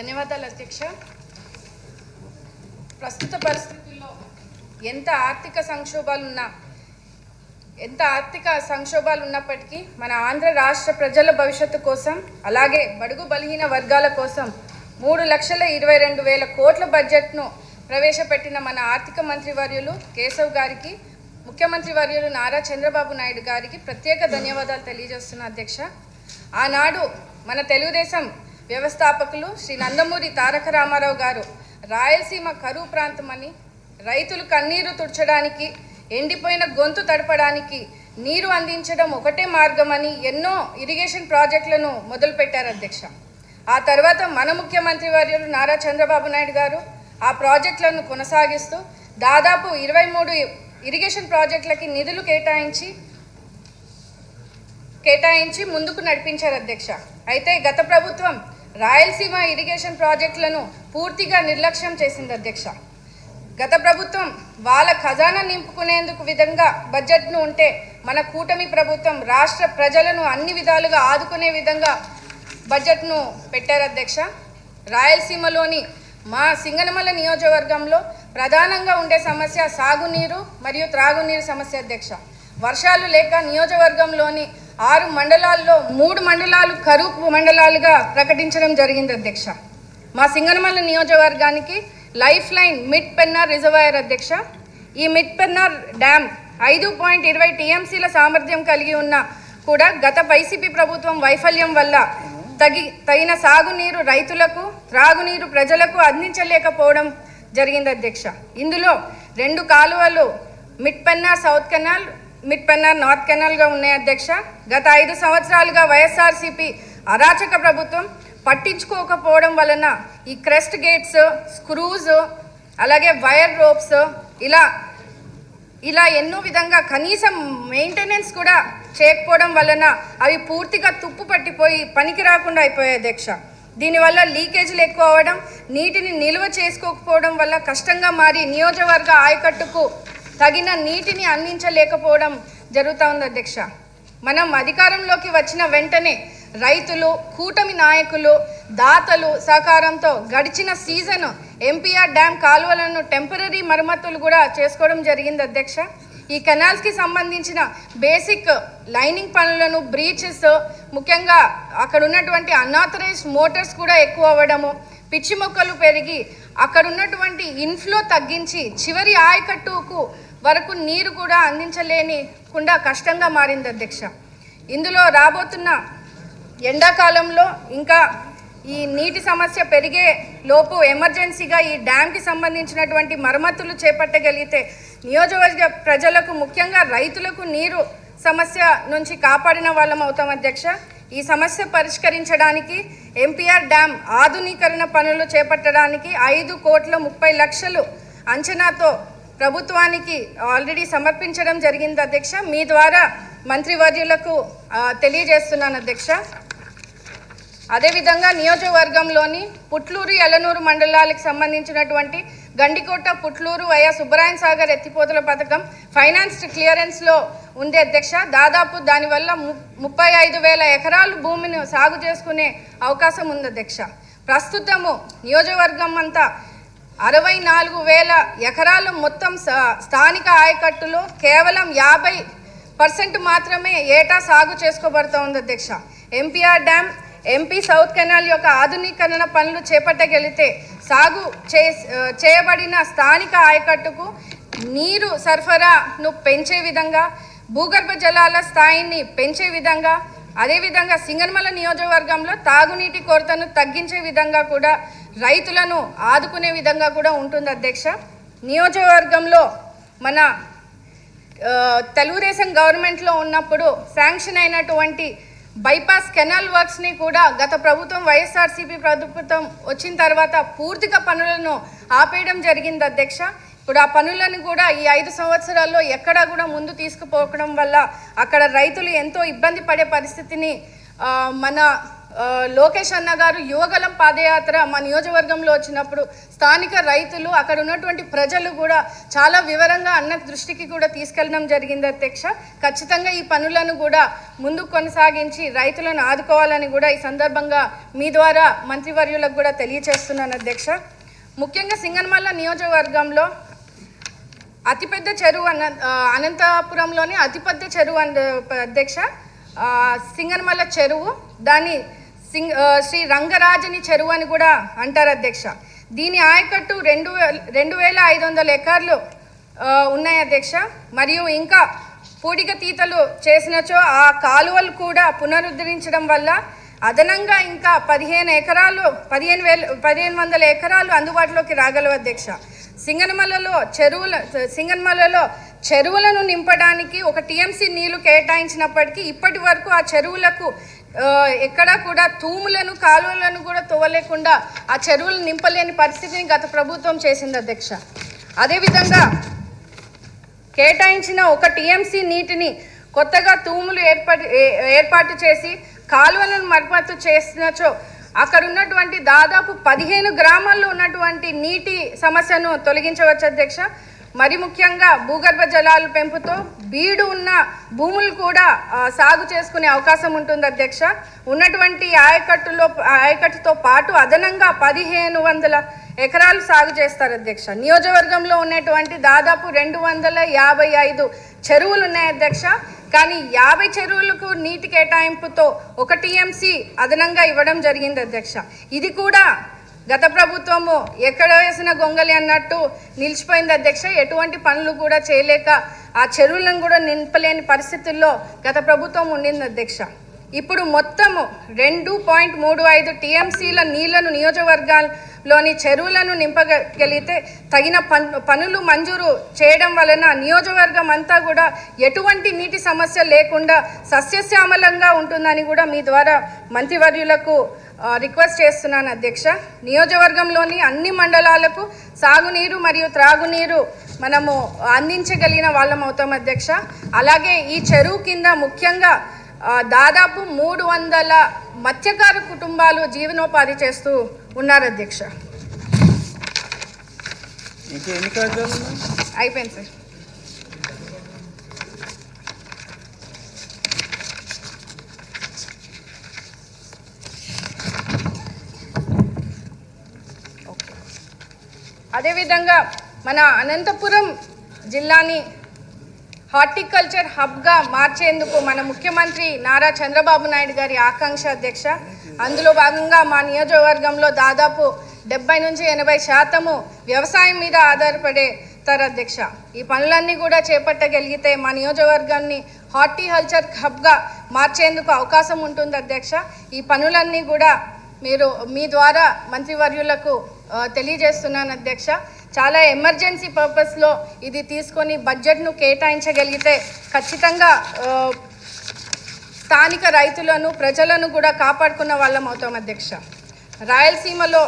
ధన్యవాదాలు అధ్యక్ష. ప్రస్తుత పరిస్థితుల్లో ఎంత ఆర్థిక సంక్షోభాలు ఉన్నప్పటికీ మన ఆంధ్ర రాష్ట్ర ప్రజల భవిష్యత్తు కోసం, అలాగే బడుగు బలహీన వర్గాల కోసం 3,22,000 కోట్ల బడ్జెట్ను ప్రవేశపెట్టిన మన ఆర్థిక మంత్రి వర్యులు కేశవ్ గారికి, ముఖ్యమంత్రి వర్యులు నారా చంద్రబాబు నాయుడు గారికి ప్రత్యేక ధన్యవాదాలు తెలియజేస్తున్నా అధ్యక్ష. ఆనాడు మన తెలుగుదేశం వ్యవస్థాపకులు శ్రీ నందమూరి తారక రామారావు గారు రాయలసీమ కరువు ప్రాంతమని, రైతులు కన్నీరు తుడచడానికి, ఎండిపోయిన గొంతు తడపడానికి నీరు అందించడం ఒకటే మార్గమని ఎన్నో ఇరిగేషన్ ప్రాజెక్టులను మొదలుపెట్టారు అధ్యక్ష. ఆ తర్వాత మన ముఖ్యమంత్రి వర్యులు నారా చంద్రబాబు నాయుడు గారు ఆ ప్రాజెక్టులను కొనసాగిస్తూ దాదాపు 23 ఇరిగేషన్ ప్రాజెక్టులకి నిధులు కేటాయించి ముందుకు నడిపించారు అధ్యక్ష. అయితే గత ప్రభుత్వం రాయలసీమ ఇరిగేషన్ ప్రాజెక్టులను పూర్తిగా నిర్లక్ష్యం చేసింది అధ్యక్ష. గత ప్రభుత్వం వాళ్ళ ఖజానా నింపుకునేందుకు విధంగా బడ్జెట్ను ఉంటే, మన కూటమి ప్రభుత్వం రాష్ట్ర ప్రజలను అన్ని విధాలుగా ఆదుకునే విధంగా బడ్జెట్ను పెట్టారు అధ్యక్ష. రాయలసీమలోని మా సింగనమల నియోజకవర్గంలో ప్రధానంగా ఉండే సమస్య సాగునీరు మరియు త్రాగునీరు సమస్య అధ్యక్ష. వర్షాలు లేక నియోజకవర్గంలోని 6 మండలాల్లో 3 మండలాలు కరువు మండలాలుగా ప్రకటించడం జరిగింది అధ్యక్ష. మా సింగనమల నియోజకవర్గానికి life line mid Pennar reservoir అధ్యక్ష. ఈ మిడ్ పెన్నార్ డ్యామ్ 5.20 టీఎంసీల సామర్థ్యం కలిగి ఉన్న కూడా గత వైసీపీ ప్రభుత్వం వైఫల్యం వల్ల తగిన సాగునీరు రైతులకు, త్రాగునీరు ప్రజలకు అందించలేకపోవడం జరిగింది అధ్యక్ష. ఇందులో 2 కాలువలు mid Pennar south canal, mid Pennar north కెనాల్గా ఉన్నాయి అధ్యక్ష. గత 5 సంవత్సరాలుగా వైఎస్ఆర్సీపీ అరాచక ప్రభుత్వం పట్టించుకోకపోవడం వలన ఈ క్రెస్ట్ గేట్స్, స్క్రూస్, అలాగే వైర్ రోప్స్ ఇలా ఎన్నో విధంగా కనీసం మెయింటెనెన్స్ కూడా చేయకపోవడం వలన అవి పూర్తిగా తుప్పు పట్టిపోయి పనికి రాకుండా అయిపోయాయి అధ్యక్ష. దీనివల్ల లీకేజీలు ఎక్కువ అవ్వడం, నీటిని నిల్వ చేసుకోకపోవడం వల్ల కష్టంగా మారి నియోజకవర్గ ఆయకట్టుకు తగిన నీటిని అందించలేకపోవడం జరుగుతూ ఉంది అధ్యక్ష. మనం అధికారంలోకి వచ్చిన వెంటనే రైతులు, కూటమి నాయకులు, దాతలు సహకారంతో గడిచిన సీజన్ ఎంపీఆర్ డ్యామ్ కాలువలను టెంపరీ మరమ్మతులు కూడా చేసుకోవడం జరిగింది అధ్యక్ష. ఈ కెనాల్స్కి సంబంధించిన బేసిక్ లైనింగ్ పనులను, బ్రీచెస్, ముఖ్యంగా అక్కడ ఉన్నటువంటి అన్ఆథరైజ్డ్ మోటార్స్ కూడా ఎక్కువ అవ్వడము, పిచ్చి మొక్కలు పెరిగి అక్కడ ఉన్నటువంటి ఇన్ఫ్లో తగ్గించి చివరి ఆయకట్టుకు వరకు నీరు కూడా అందించలేనికుండా కష్టంగా మారింది అధ్యక్ష. ఇందులో రాబోతున్న ఎండాకాలంలో ఇంకా ఈ నీటి సమస్య పెరిగే లోపు ఎమర్జెన్సీగా ఈ డ్యామ్కి సంబంధించినటువంటి మరమ్మతులు చేపట్టగలిగితే నియోజకవర్గ ప్రజలకు, ముఖ్యంగా రైతులకు నీరు సమస్య నుంచి కాపాడిన వాళ్ళం అవుతాం అధ్యక్ష. ఈ సమస్య పరిష్కరించడానికి ఎంపీఆర్ డ్యామ్ ఆధునీకరణ పనులు చేపట్టడానికి 5,30,00,000 అంచనాతో ప్రభుత్వానికి ఆల్రెడీ సమర్పించడం జరిగింది అధ్యక్ష. మీ ద్వారా మంత్రివర్యులకు తెలియజేస్తున్నాను అధ్యక్ష. అదేవిధంగా నియోజకవర్గంలోని పుట్లూరు, యలనూరు మండలాలకు సంబంధించినటువంటి గండికోట, పుట్లూరు వయా సుబ్బరాయన్ సాగర్ ఎత్తిపోతల పథకం ఫైనాన్స్ క్లియరెన్స్లో ఉంది అధ్యక్ష. దాదాపు దానివల్ల 35,000 ఎకరాలు భూమిని సాగు చేసుకునే అవకాశం ఉంది అధ్యక్ష. ప్రస్తుతము నియోజకవర్గం అంతా 64,000 ఎకరాలు మొత్తం స్థానిక ఆయకట్టులో కేవలం 50% మాత్రమే ఏటా సాగు చేసుకోబడుతూ ఉంది అధ్యక్ష. MPR dam, MP south canal యొక్క ఆధునీకరణ పనులు చేపట్టగలిగితే సాగు చేయబడిన స్థానిక ఆయకట్టుకు నీరు సరఫరాను పెంచే విధంగా, భూగర్భ జలాల స్థాయిని పెంచే విధంగా, అదేవిధంగా సింగనమల నియోజకవర్గంలో తాగునీటి కొరతను తగ్గించే విధంగా కూడా, రైతులను ఆదుకునే విధంగా కూడా ఉంటుంది అధ్యక్ష. నియోజకవర్గంలో మన తెలుగుదేశం గవర్నమెంట్లో ఉన్నప్పుడు శాంక్షన్ అయినటువంటి బైపాస్ కెనాల్ వర్క్స్ని కూడా గత ప్రభుత్వం, వైఎస్ఆర్సీపీ ప్రభుత్వం వచ్చిన తర్వాత పూర్తిగా పనులను ఆపేయడం జరిగింది అధ్యక్ష. ఇప్పుడు ఆ పనులను కూడా ఈ 5 సంవత్సరాల్లో ఎక్కడా కూడా ముందు తీసుకుపోవడం వల్ల అక్కడ రైతులు ఎంతో ఇబ్బంది పడే పరిస్థితిని మన లోకేష్ అన్న గారు యువగలం పాదయాత్ర మా నియోజకవర్గంలో వచ్చినప్పుడు స్థానిక రైతులు అక్కడ ఉన్నటువంటి ప్రజలు కూడా చాలా వివరంగా అన్న దృష్టికి కూడా తీసుకెళ్ళడం జరిగింది అధ్యక్ష. ఖచ్చితంగా ఈ పనులను కూడా ముందుకు కొనసాగించి రైతులను ఆదుకోవాలని కూడా ఈ సందర్భంగా మీ ద్వారా మంత్రివర్యులకు కూడా తెలియజేస్తున్నాను అధ్యక్ష. ముఖ్యంగా సింగనమల్ల నియోజకవర్గంలో అతిపెద్ద చెరువు అనంతపురంలోని అతిపెద్ద చెరువు అధ్యక్ష సింగనమల్ల చెరువు. దాన్ని శ్రీ రంగరాజని చెరువు అని కూడా అంటారు అధ్యక్ష. దీని ఆయకట్టు 2,500 ఎకర్లు ఉన్నాయి అధ్యక్ష. మరియు ఇంకా పూడిక తీతలు చేసినచో ఆ కాలువలు కూడా పునరుద్ధరించడం వల్ల అదనంగా ఇంకా 1,500 ఎకరాలు అందుబాటులోకి రాగలవు అధ్యక్ష. సింగనమల్లలో చెరువులను నింపడానికి 1 టీఎంసీ నీళ్లు కేటాయించినప్పటికీ ఇప్పటి వరకు ఆ చెరువులకు ఎక్కడా కూడా తూములను కాలువలను కూడా తవ్వలేకుండా ఆ చెరువులు నింపలేని పరిస్థితిని గత ప్రభుత్వం చేసింది అధ్యక్ష. అదేవిధంగా కేటాయించిన 1 టీఎంసీ నీటిని కొత్తగా తూములు ఏర్పాటు చేసి కాలువలను మరమ్మతు చేసినచో అక్కడ ఉన్నటువంటి దాదాపు 15 గ్రామాల్లో ఉన్నటువంటి నీటి సమస్యను తొలగించవచ్చు అధ్యక్ష. మరి ముఖ్యంగా భూగర్భ జలాల పెంపుతో బీడు ఉన్న భూములు కూడా సాగు చేసుకునే అవకాశం ఉంటుంది అధ్యక్ష. ఉన్నటువంటి ఆయకట్టుతో పాటు అదనంగా 1,500 ఎకరాలు సాగు చేస్తారు అధ్యక్ష. నియోజకవర్గంలో ఉన్నటువంటి దాదాపు 255 చెరువులు ఉన్నాయి అధ్యక్ష. కానీ 50 చెరువులకు నీటి కేటాయింపుతో 1 టీఎంసీ అదనంగా ఇవ్వడం జరిగింది అధ్యక్ష. ఇది కూడా గత ప్రభుత్వము ఎక్కడ వేసిన గొంగలి అన్నట్టు నిలిచిపోయింది అధ్యక్ష. ఎటువంటి పనులు కూడా చేయలేక ఆ చెరువులను కూడా నింపలేని పరిస్థితుల్లో గత ప్రభుత్వం ఉండింది అధ్యక్ష. ఇప్పుడు మొత్తము 2.35 టీఎంసీల నీళ్లను నియోజకవర్గాల్లోని చెరువులను నింపగలిగితే తగిన పనులు మంజూరు చేయడం వలన నియోజకవర్గం అంతా కూడా ఎటువంటి నీటి సమస్య లేకుండా సస్యశ్యామలంగా ఉంటుందని కూడా మీ ద్వారా మంత్రివర్యులకు రిక్వెస్ట్ చేస్తున్నాను అధ్యక్ష. నియోజకవర్గంలోని అన్ని మండలాలకు సాగునీరు మరియు త్రాగునీరు మనము అందించగలిగిన వాళ్ళం అవుతాం అధ్యక్ష. అలాగే ఈ చెరువు కింద ముఖ్యంగా దాదాపు 300 మత్స్యకార కుటుంబాలు జీవనోపాధి చేస్తూ ఉన్నారు అధ్యక్ష. అయిపోయింది సార్. అదేవిధంగా మన అనంతపురం జిల్లాని హార్టికల్చర్ హబ్గా మార్చేందుకు మన ముఖ్యమంత్రి నారా చంద్రబాబు నాయుడు గారి ఆకాంక్ష అధ్యక్ష. అందులో భాగంగా మా నియోజకవర్గంలో దాదాపు 70 నుంచి 80% వ్యవసాయం మీద ఆధారపడేతారు అధ్యక్ష. ఈ పనులన్నీ కూడా చేపట్టగలిగితే మా నియోజకవర్గాన్ని హార్టికల్చర్ హబ్గా మార్చేందుకు అవకాశం ఉంటుంది అధ్యక్ష. ఈ పనులన్నీ కూడా మీరు మీ ద్వారా మంత్రివర్యులకు తెలియజేస్తున్నాను అధ్యక్ష. చాలా ఎమర్జెన్సీ పర్పస్లో ఇది తీసుకొని బడ్జెట్ను కేటాయించగలిగితే ఖచ్చితంగా స్థానిక రైతులను ప్రజలను కూడా కాపాడుకున్న వాళ్ళం అవుతాం అధ్యక్ష. రాయలసీమలో